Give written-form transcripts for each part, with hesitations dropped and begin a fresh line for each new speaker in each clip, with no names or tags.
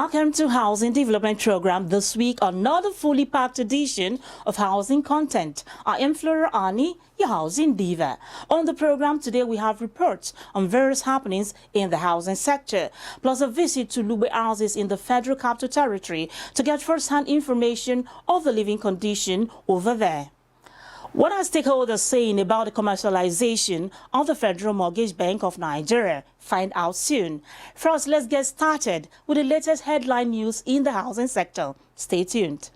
Welcome to Housing Development Program this week, another fully packed edition of Housing Content. I am Flora Ani, your housing diva. On the program today, we have reports on various happenings in the housing sector, plus a visit to Lugbe houses in the Federal Capital Territory to get first-hand information of the living condition over there. What are stakeholders saying about the commercialization of the Federal Mortgage Bank of Nigeria? Find out soon. First, let's get started with the latest headline news in the housing sector. Stay tuned.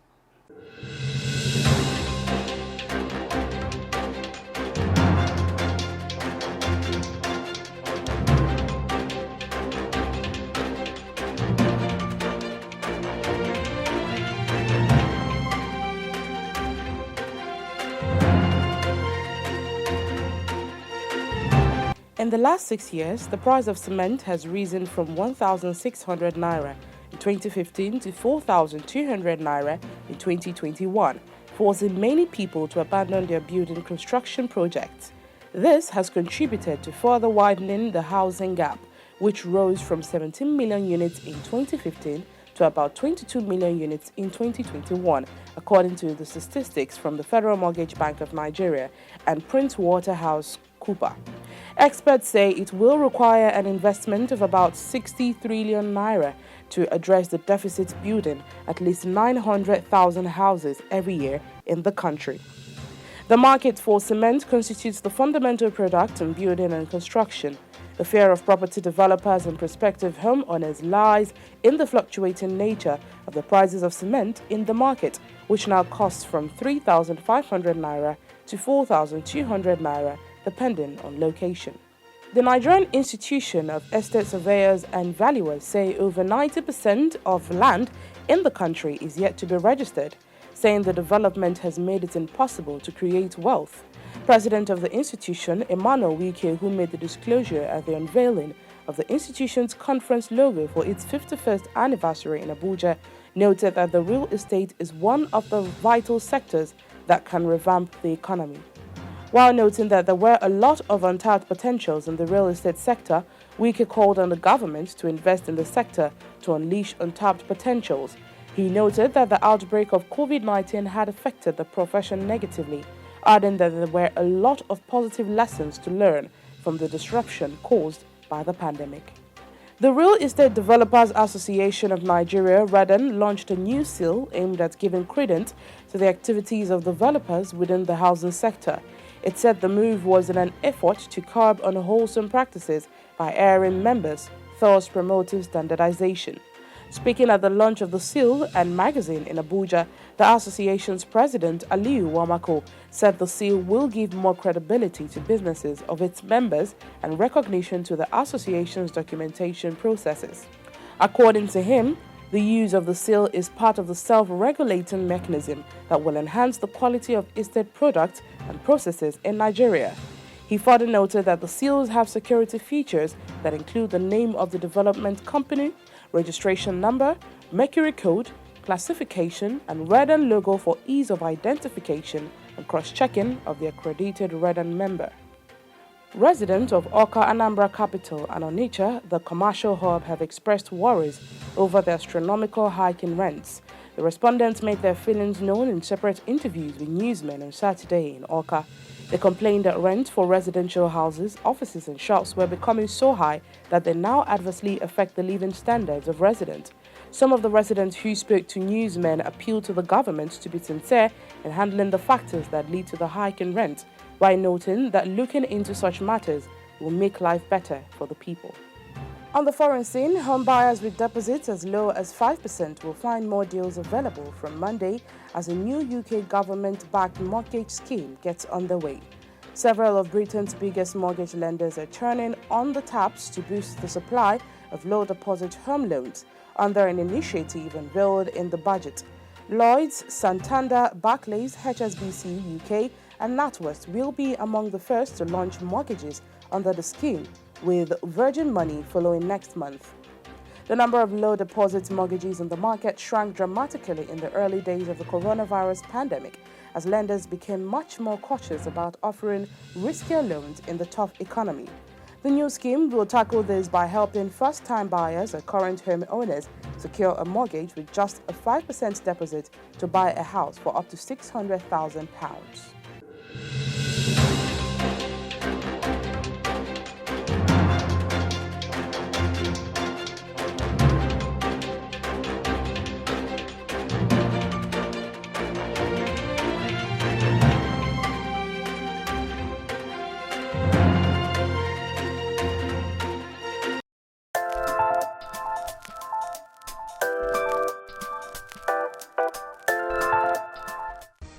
In the last 6 years, the price of cement has risen from 1,600 naira in 2015 to 4,200 naira in 2021, forcing many people to abandon their building construction projects. This has contributed to further widening the housing gap, which rose from 17 million units in 2015 to about 22 million units in 2021, according to the statistics from the Federal Mortgage Bank of Nigeria and Prince Waterhouse Cooper. Experts say it will require an investment of about 60 trillion naira to address the deficit, building at least 900,000 houses every year in the country. The market for cement constitutes the fundamental product in building and construction. The fear of property developers and prospective homeowners lies in the fluctuating nature of the prices of cement in the market, which now costs from 3,500 naira to 4,200 naira, depending on location. The Nigerian Institute of Estate Surveyors and Valuers say over 90% of land in the country is yet to be registered, saying the development has made it impossible to create wealth. President of the institution, Emmanuel Wike, who made the disclosure at the unveiling of the institution's conference logo for its 51st anniversary in Abuja, noted that the real estate is one of the vital sectors that can revamp the economy. While noting that there were a lot of untapped potentials in the real estate sector, Wike called on the government to invest in the sector to unleash untapped potentials. He noted that the outbreak of COVID-19 had affected the profession negatively, adding that there were a lot of positive lessons to learn from the disruption caused by the pandemic. The Real Estate Developers Association of Nigeria, REDN, launched a new seal aimed at giving credence to the activities of developers within the housing sector. It said the move was in an effort to curb unwholesome practices by erring members, thus promoting standardization. Speaking at the launch of the seal and magazine in Abuja, the association's president, Aliyu Wamako, said the seal will give more credibility to businesses of its members and recognition to the association's documentation processes. According to him, the use of the seal is part of the self-regulating mechanism that will enhance the quality of estate products and processes in Nigeria. He further noted that the seals have security features that include the name of the development company, registration number, mercury code, classification, and REDN logo for ease of identification and cross-checking of the accredited REDN member. Residents of Awka, Anambra capital, and Onitsha, the commercial hub, have expressed worries over the astronomical hike in rents. The respondents made their feelings known in separate interviews with newsmen on Saturday in Awka. They complained that rent for residential houses, offices, and shops were becoming so high that they now adversely affect the living standards of residents. Some of the residents who spoke to newsmen appealed to the government to be sincere in handling the factors that lead to the hike in rent, while noting that looking into such matters will make life better for the people. On the foreign scene, home buyers with deposits as low as 5% will find more deals available from Monday as a new UK government-backed mortgage scheme gets underway. Several of Britain's biggest mortgage lenders are turning on the taps to boost the supply of low-deposit home loans under an initiative unveiled in the budget. Lloyds, Santander, Barclays, HSBC UK, and NatWest will be among the first to launch mortgages under the scheme, with Virgin Money following next month. The number of low deposit mortgages in the market shrank dramatically in the early days of the coronavirus pandemic, as lenders became much more cautious about offering riskier loans in the tough economy. The new scheme will tackle this by helping first-time buyers and current home owners secure a mortgage with just a 5% deposit to buy a house for up to £600,000.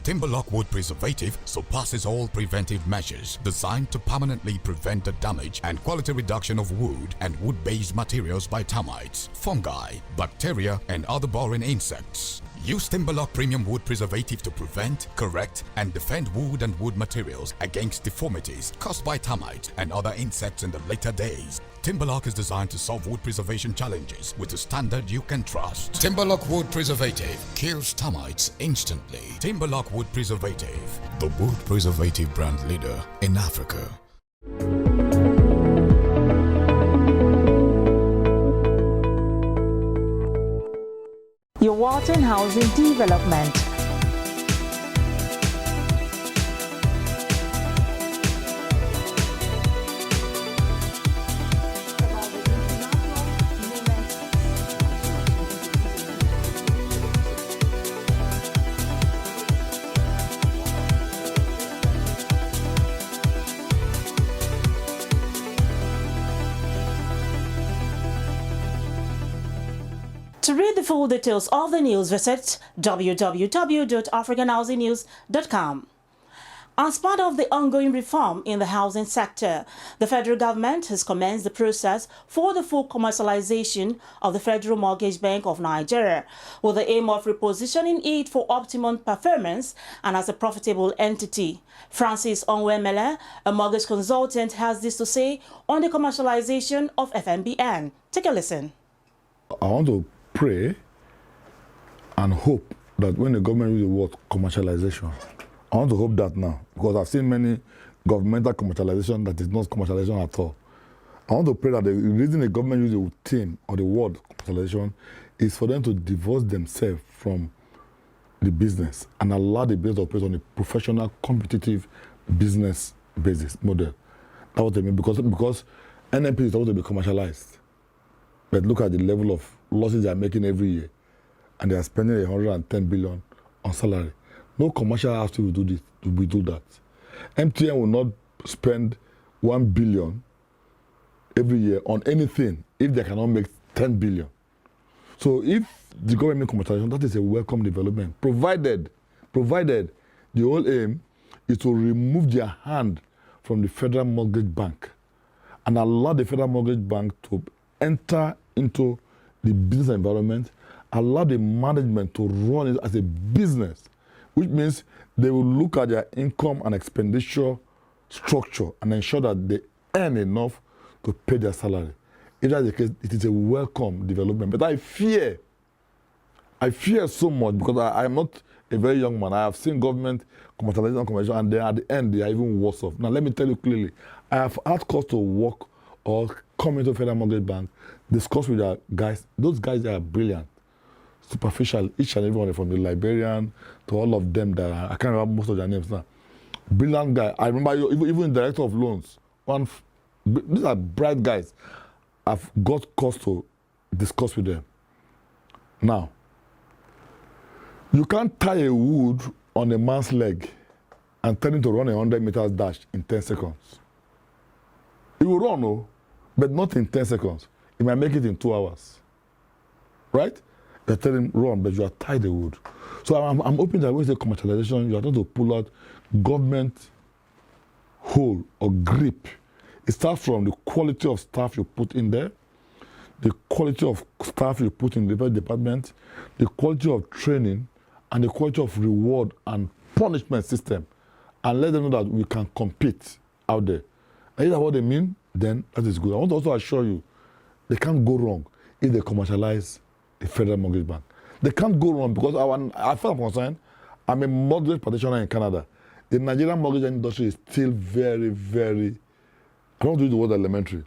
Timberlock wood preservative surpasses all preventive measures designed to permanently prevent the damage and quality reduction of wood and wood-based materials by termites, fungi, bacteria, and other boring insects. Use Timberlock Premium Wood Preservative to prevent, correct, and defend wood and wood materials against deformities caused by termites and other insects in the later days. Timberlock is designed to solve wood preservation challenges with a standard you can trust. Timberlock Wood Preservative kills termites instantly. Timberlock Wood Preservative, the wood preservative brand leader in Africa.
Your water and housing development. To read the full details of the news, visit www.africanhousingnews.com. As part of the ongoing reform in the housing sector, the federal government has commenced the process for the full commercialization of the Federal Mortgage Bank of Nigeria, with the aim of repositioning it for optimum performance and as a profitable entity. Francis Onwemele, a mortgage consultant, has this to say on the commercialization of FMBN. Take a listen.
I want to pray and hope that when the government uses the word commercialization, I want to hope that now, because I've seen many governmental commercialization that is not commercialization at all. I want to pray that the reason the government uses the term or the word commercialization is for them to divorce themselves from the business and allow the business to operate on a professional, competitive business basis model. That's what I mean, because NNP is supposed to be commercialized. But look at the level of losses they are making every year, and they are spending 110 billion on salary. No commercial house will do this. We do that. MTN will not spend 1 billion every year on anything if they cannot make 10 billion. So if the government make commercialization, that is a welcome development, provided the whole aim is to remove their hand from the Federal Mortgage Bank and allow the Federal Mortgage Bank to enter into the business environment, allow the management to run it as a business, which means they will look at their income and expenditure structure and ensure that they earn enough to pay their salary. If that's the case, it is a welcome development. But I fear so much because I am not a very young man. I have seen government commercialization, and then at the end, they are even worse off. Now, let me tell you clearly, I have had cause to work or come into Federal Mortgage Bank, discuss with our guys. Those guys are brilliant, superficial, each and every one, from the Liberian to all of them that I can't remember most of their names now. Brilliant guy. I remember even director of loans. These are bright guys. I've got cause to discuss with them. Now, you can't tie a wood on a man's leg and tell him to run a 100 meters dash in 10 seconds. He will run, oh, but not in 10 seconds. He might make it in 2 hours. Right? You're telling him run, but you are tied the wood. So I'm hoping that when you say commercialization, you are going to pull out government hold or grip. It starts from the quality of staff you put in there, the quality of staff you put in the department, the quality of training, and the quality of reward and punishment system, and let them know that we can compete out there. And if that's what they mean, then that is good. I want to also assure you, they can't go wrong if they commercialize the Federal Mortgage Bank. They can't go wrong because as far as I'm concerned, I'm a mortgage practitioner in Canada. The Nigerian mortgage industry is still very, very I want to use the word elementary.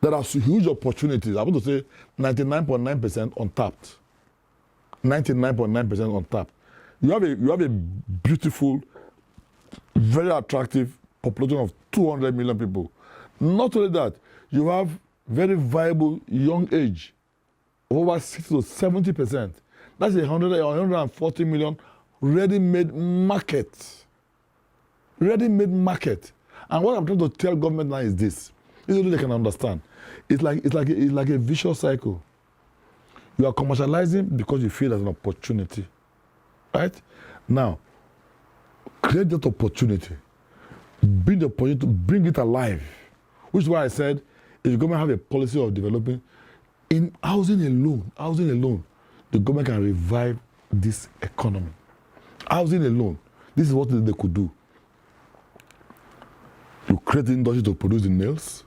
There are huge opportunities. I want to say 99.9% untapped. 99.9% untapped. You have a beautiful, very attractive population of 200 million people. Not only that, you have very viable young age, over 60 to 70%. That's 140 million ready-made market. Ready-made market. And what I'm trying to tell government now is this. This is what they can understand. It's like a vicious cycle. You are commercializing because you feel there's an opportunity. Right? Now, create that opportunity. Bring the opportunity, bring it alive. Which is why I said, if the government have a policy of developing, in housing alone, the government can revive this economy. Housing alone, this is what they could do. You create the industry to produce the nails.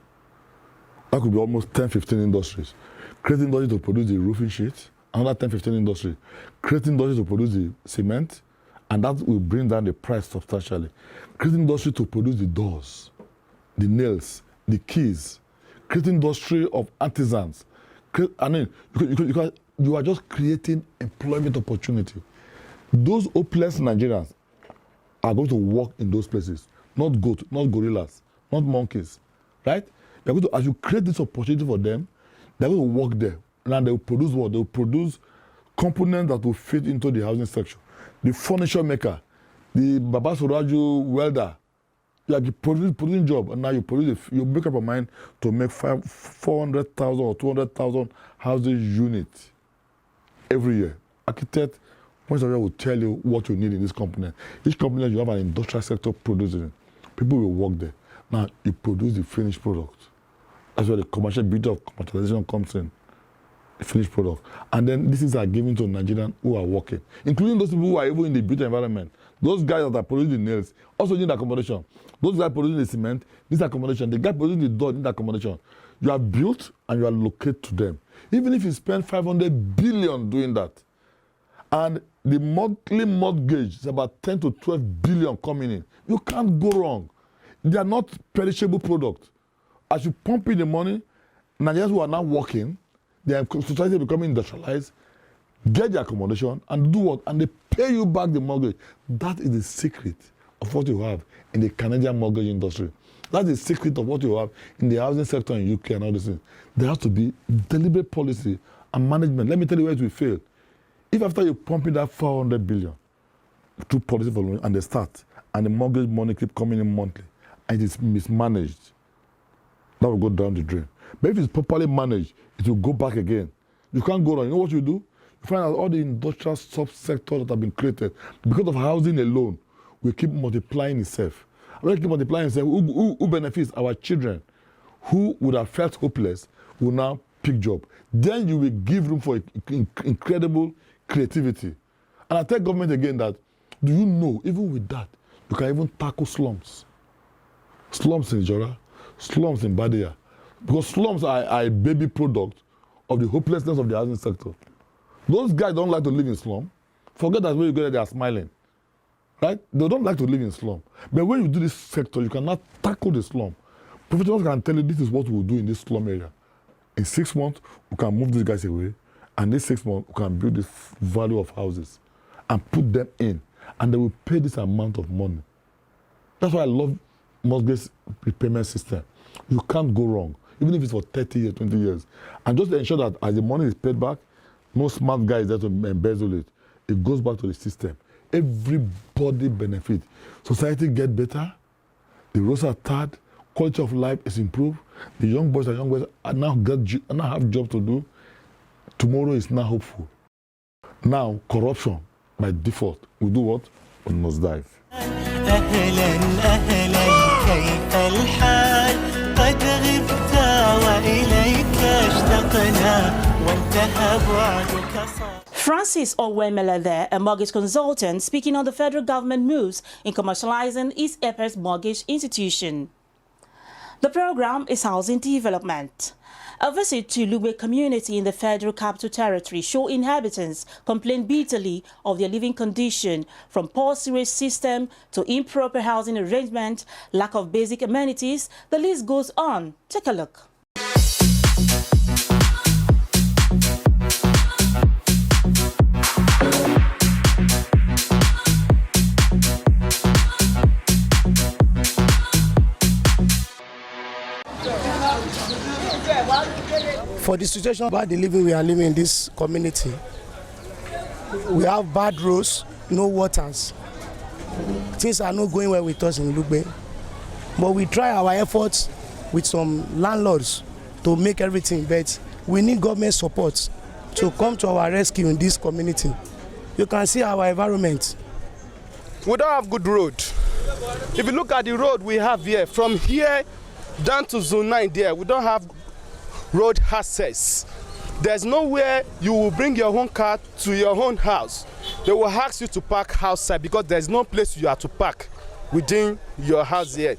That could be almost 10, 15 industries. Create industry to produce the roofing sheet, another 10, 15 industries. Create industry to produce the cement, and that will bring down the price substantially. Create industry to produce the doors, the nails, the keys. Create industry of artisans. You are just creating employment opportunity. Those hopeless Nigerians are going to work in those places, not gorillas, not monkeys, right? You're going to, as you create this opportunity for them, they're going to work there. And they will produce what? They will produce components that will fit into the housing section. The furniture maker, the Baba Suraju welder, you are producing job, and now you make up your mind to make 400,000 or 200,000 housing units every year. Architect, most of you will tell you what you need in this component. Each component you have an industrial sector producing it. People will work there. Now you produce the finished product. That's where the commercial beauty of commercialization comes in. The finished product. And then these are given to Nigerians who are working, including those people who are even in the beauty environment. Those guys that are producing the nails also need accommodation. Those guys producing the cement need accommodation. The guy producing the door need accommodation. You are built and you are located to them. Even if you spend 500 billion doing that, and the monthly mortgage is about 10 to 12 billion coming in, you can't go wrong. They are not perishable products. As you pump in the money, Nigerians who are now working, their society becoming industrialized, get the accommodation and do what? And they pay you back the mortgage. That is the secret of what you have in the Canadian mortgage industry. That's the secret of what you have in the housing sector in UK and all these things. There has to be deliberate policy and management. Let me tell you where it will fail. If after you pump in that 400 billion through policy for loan and they start, and the mortgage money keep coming in monthly, and it is mismanaged, that will go down the drain. But if it's properly managed, it will go back again. You can't go wrong. You know what you do? You find out all the industrial sub-sectors that have been created because of housing alone will keep multiplying itself. When it keep multiplying itself, who benefits? Our children, who would have felt hopeless, will now pick job. Then you will give room for incredible creativity. And I tell government again that, do you know, even with that, you can even tackle slums. Slums in Jora, slums in Badia. Because slums are a baby product of the hopelessness of the housing sector. Those guys don't like to live in slum. Forget that when you go there, they are smiling. Right? They don't like to live in slum. But when you do this sector, you cannot tackle the slum. Professionals can tell you this is what we'll do in this slum area. In 6 months, we can move these guys away. And in 6 months, we can build this value of houses and put them in. And they will pay this amount of money. That's why I love mortgage repayment system. You can't go wrong, even if it's for 30 years, 20 years. And just to ensure that as the money is paid back, no smart guy is there to embezzle it. It goes back to the system. Everybody benefits. Society gets better. The roads are tarred. Quality of life is improved. The young boys and young girls are now have jobs to do. Tomorrow is now hopeful. Now, corruption, by default, we do what? We must dive.
Francis Owemele, a mortgage consultant, speaking on the federal government moves in commercializing East Epes Mortgage Institution. The program is housing development. A visit to Lugbe community in the Federal Capital Territory show inhabitants complain bitterly of their living condition, from poor sewage system to improper housing arrangement, lack of basic amenities. The list goes on. Take a look.
For the situation about the living we are living in this community, we have bad roads, no waters. Things are not going well with us in Lugbe. But we try our efforts with some landlords to make everything better. We need government support to come to our rescue in this community. You can see our environment.
We don't have good road. If you look at the road we have here, from here down to zone 9 there, we don't have road access. There's nowhere you will bring your own car to your own house. They will ask you to park outside because there's no place you have to park within your house here.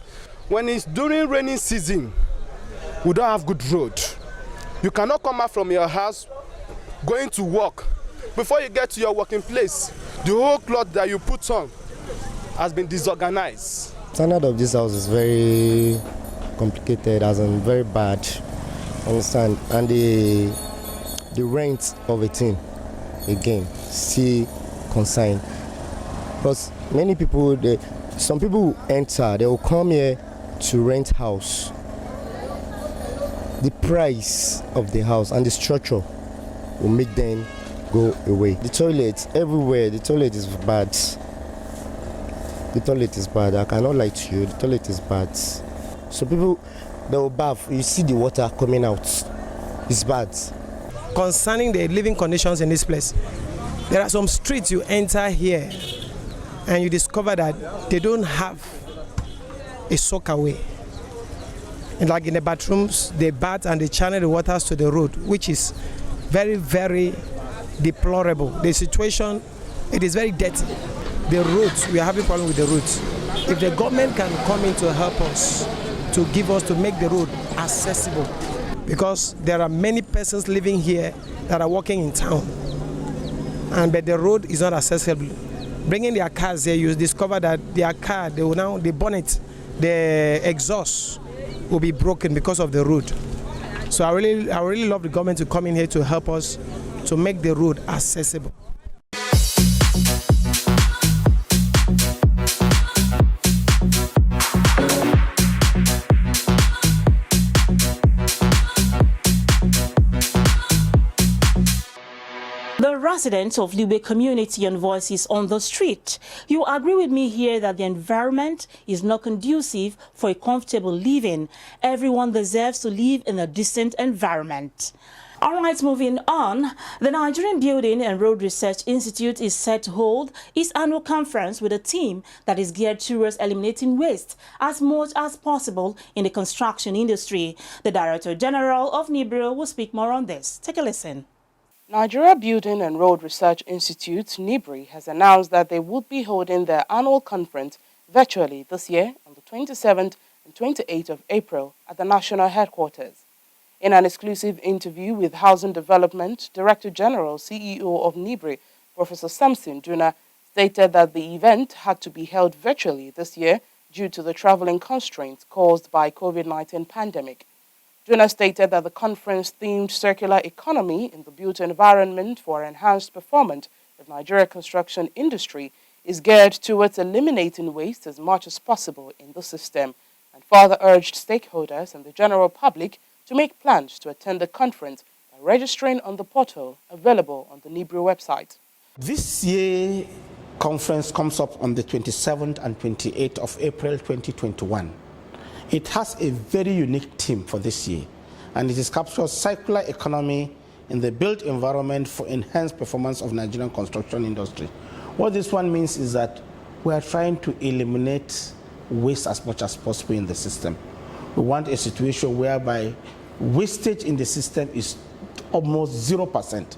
When it's during rainy season, we don't have good road. You cannot come out from your house going to work. Before you get to your working place, the whole cloth that you put on has been disorganized.
Standard of this house is very complicated, as in very bad. Understand? And the rent of a thing again still consigned. Because many people, some people who enter, they will come here to rent house. The price of the house and the structure will make them go away. The toilet everywhere, the toilet is bad. The toilet is bad. I cannot lie to you. The toilet is bad. So people, they will bath. You see the water coming out. It's bad.
Concerning the living conditions in this place, there are some streets you enter here and you discover that they don't have a soakaway. And like in the bathrooms, they bath and they channel the waters to the road, which is very, very deplorable. The situation, it is very dirty. The roads, we are having a problem with the roads. If the government can come in to help us, to make the road accessible, because there are many persons living here that are working in town, but the road is not accessible. Bringing their cars here, you discover that their car, the bonnet, the exhaust will be broken because of the road. So I really love the government to come in here to help us to make the road accessible.
Residents of Lugbe community and voices on the street. You agree with me here that the environment is not conducive for a comfortable living. Everyone deserves to live in a decent environment. All right, moving on. The Nigerian Building and Road Research Institute is set to hold its annual conference with a team that is geared towards eliminating waste as much as possible in the construction industry. The Director General of NIBRI will speak more on this. Take a listen.
Nigeria Building and Road Research Institute, NIBRI, has announced that they would be holding their annual conference virtually this year on the 27th and 28th of April at the national headquarters. In an exclusive interview with Housing Development, Director General, CEO of NIBRI, Professor Samson Duna, stated that the event had to be held virtually this year due to the traveling constraints caused by COVID-19 pandemic. Duna stated that the conference themed circular economy in the built environment for enhanced performance of Nigeria construction industry is geared towards eliminating waste as much as possible in the system, and further urged stakeholders and the general public to make plans to attend the conference by registering on the portal available on the NIBRI website.
This year conference comes up on the 27th and 28th of April 2021. It has a very unique theme for this year, and it is captured circular economy in the built environment for enhanced performance of Nigerian construction industry. What this one means is that we are trying to eliminate waste as much as possible in the system. We want a situation whereby wastage in the system is almost 0%.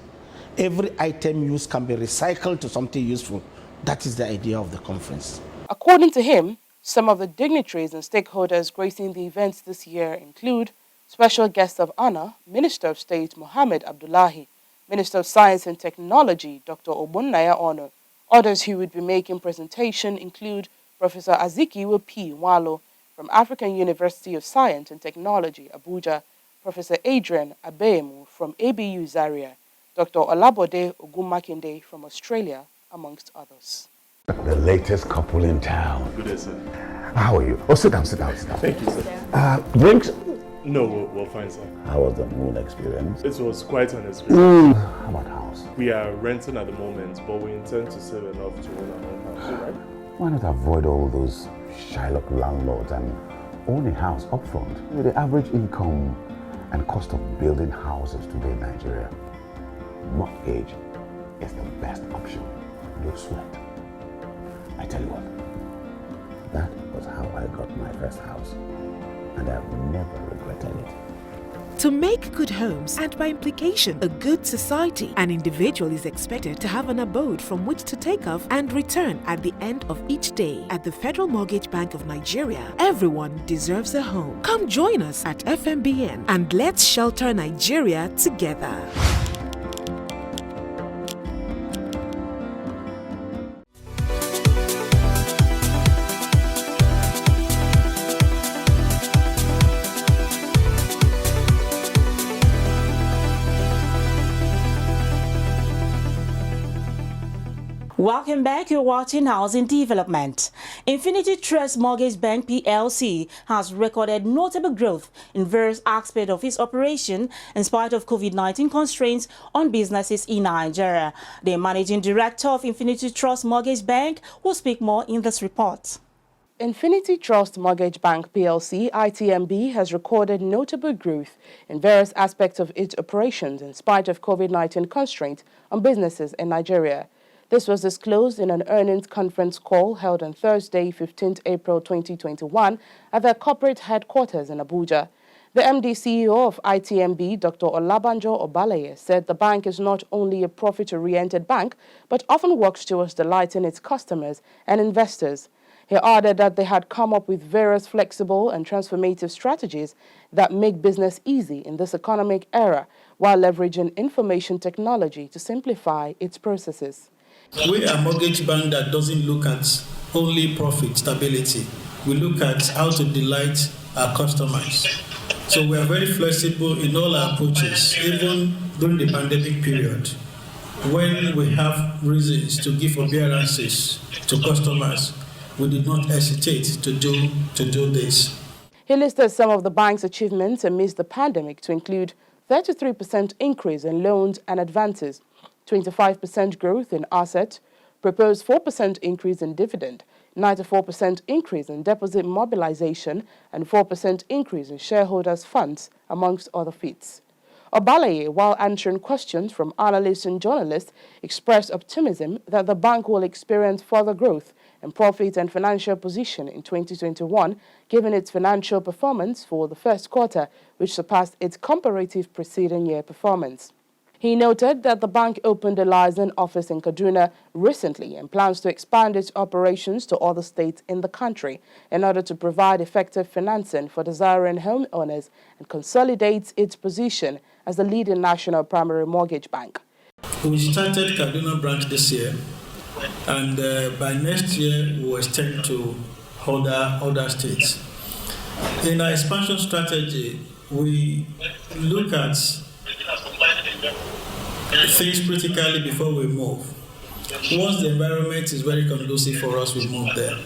Every item used can be recycled to something useful. That is the idea of the conference.
According to him, Some of the dignitaries and stakeholders gracing the events this year include special guest of honor, Minister of State Mohammed Abdullahi, Minister of Science and Technology Dr. Ogbonnaya Ono. Others who would be making presentation include Professor Azikiwe P. Walo from African University of Science and Technology, Abuja, Professor Adrian Abeyemu from ABU Zaria, Dr. Olabode Ogunmakinde from Australia, amongst others.
The latest couple in town.
Good day, sir.
How are you? Oh, sit down.
Thank you, sir.
Drinks?
No, we're fine, sir.
How was the moon experience?
It was quite an experience.
How about house?
We are renting at the moment, but we intend to save enough to own our own house, right?
Why not avoid all those Shylock landlords and own a house upfront? With the average income and cost of building houses today in Nigeria, mortgage is the best option. No sweat. I tell you what, that was how I got my first house, and I've never regretted it.
To make good homes, and by implication, a good society, an individual is expected to have an abode from which to take off and return at the end of each day. At the Federal Mortgage Bank of Nigeria, everyone deserves a home. Come join us at FMBN and let's shelter Nigeria together.
Welcome back. You're watching Housing Development. Infinity Trust Mortgage Bank PLC has recorded notable growth in various aspects of its operation in spite of COVID-19 constraints on businesses in Nigeria. The managing director of Infinity Trust Mortgage Bank will speak more in this report.
Infinity Trust Mortgage Bank PLC, ITMB, has recorded notable growth in various aspects of its operations in spite of COVID-19 constraints on businesses in Nigeria. This was disclosed in an earnings conference call held on Thursday, 15th April 2021 at their corporate headquarters in Abuja. The MD-CEO of ITMB, Dr. Olabanjo Obalaye, said the bank is not only a profit-oriented bank, but often works towards delighting its customers and investors. He added that they had come up with various flexible and transformative strategies that make business easy in this economic era, while leveraging information technology to simplify its processes.
We are a mortgage bank that doesn't look at only profit stability. We look at how to delight our customers. So we are very flexible in all our approaches, even during the pandemic period. When we have reasons to give forbearances to customers, we did not hesitate to do this.
He listed some of the bank's achievements amidst the pandemic to include 33% increase in loans and advances, 25% growth in assets, proposed 4% increase in dividend, 94% increase in deposit mobilization, and 4% increase in shareholders' funds, amongst other feats. Obalaye, while answering questions from analysts and journalists, expressed optimism that the bank will experience further growth in profit and financial position in 2021, given its financial performance for the first quarter, which surpassed its comparative preceding year performance. He noted that the bank opened a liaison office in Kaduna recently and plans to expand its operations to other states in the country in order to provide effective financing for desiring homeowners and consolidate its position as the leading national primary mortgage bank.
We started Kaduna branch this year, and by next year we will extend to other states. In our expansion strategy, we look at things critically before we move. Once the environment is very conducive for us, we move there.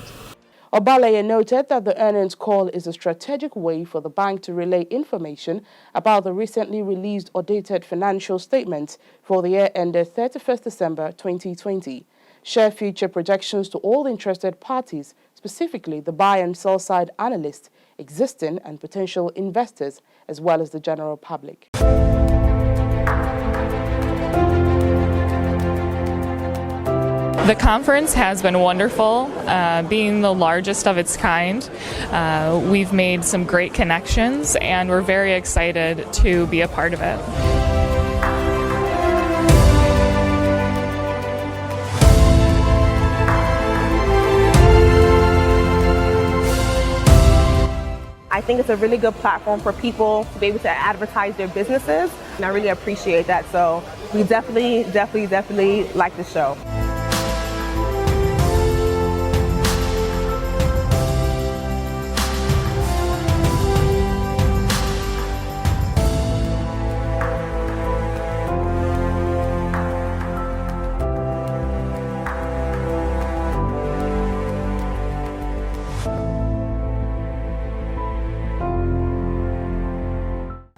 Obalaye noted that the earnings call is a strategic way for the bank to relay information about the recently released audited financial statements for the year ended 31st December 2020, share future projections to all interested parties, specifically the buy and sell side analysts, existing and potential investors, as well as the general public.
The conference has been wonderful, being the largest of its kind. We've made some great connections, and we're very excited to be a part of it.
I think it's a really good platform for people to be able to advertise their businesses, and I really appreciate that. So we definitely like the show.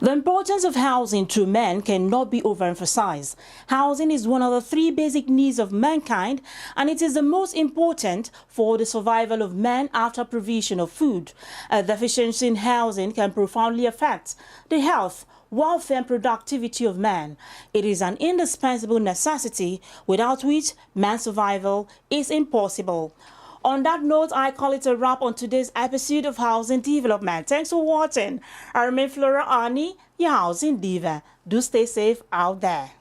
The importance of housing to men cannot be overemphasized. Housing is one of the 3 basic needs of mankind, and it is the most important for the survival of man after provision of food. A deficiency in housing can profoundly affect the health, welfare and productivity of man. It is an indispensable necessity without which man's survival is impossible. On that note, I call it a wrap on today's episode of Housing Development. Thanks for watching. I remain Flora Ani, your housing diva. Do stay safe out there.